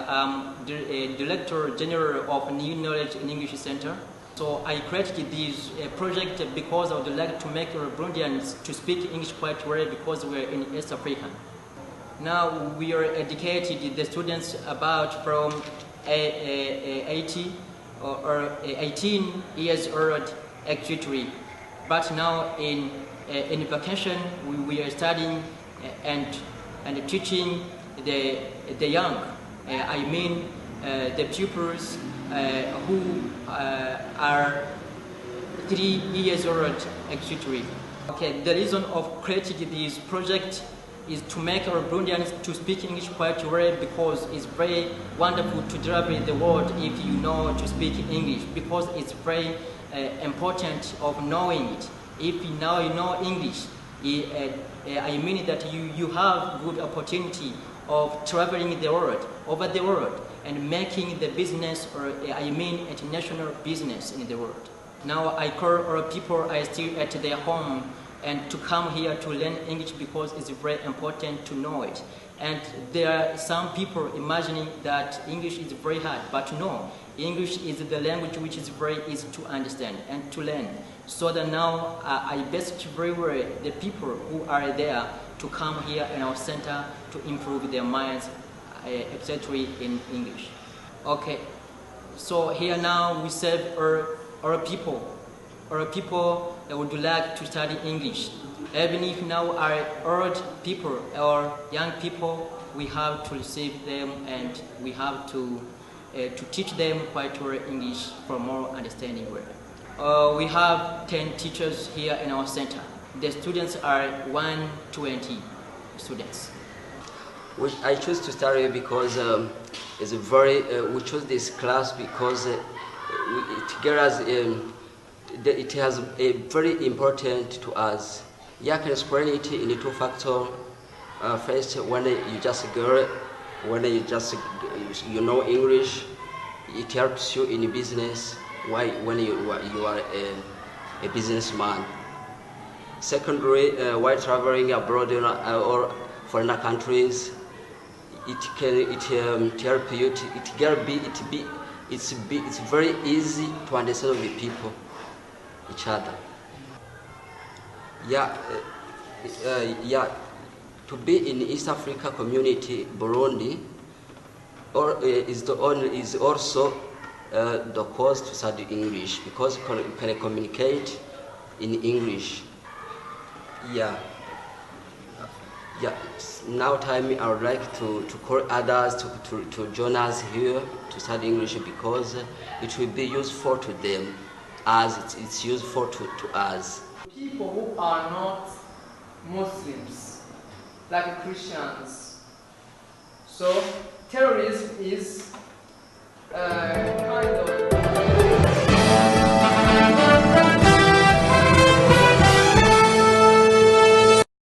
I'm the Director General of New Knowledge in English Center. So I created this project because I would like to make Burundians to speak English quite well because we're in East Africa. Now we are educating the students about from 80 or 18 years old actually. But now in vacation we are studying and teaching the young. I mean the pupils who are 3 years old actually. Okay, the reason of creating this project is to make our Burundians to speak English quite well because it's very wonderful to travel in the world if you know to speak English because it's very important of knowing it. If now you know English, I mean that you have good opportunity of traveling the world, over the world, and making the business, or I mean international business in the world. Now I call our people are still at their home and to come here to learn English because it's very important to know it. And there are some people imagining that English is very hard, but no, English is the language which is very easy to understand and to learn. So that now I best very well the people who are there to come here in our center to improve their minds, etc. in English. Okay, so here now we serve our people. Our people that would like to study English. Even if now our old people or young people, we have to receive them and we have to teach them quite well English for more understanding well. We have 10 teachers here in our center. The students are 120 students. I chose to study because it's a very. We chose this class because it has a very important to us. You can explain it in 2 factors. First, when you just go, when you know English, it helps you in business. Why when you are a businessman. Secondly, while traveling abroad or foreign countries, it help you. It's very easy to understand the people, each other. To be in East Africa community, Burundi, is also the cause to study English because you can communicate in English. Now time I would like to call others to join us here to study English because it will be useful to them as it's useful to us. People who are not Muslims, like Christians. So terrorism is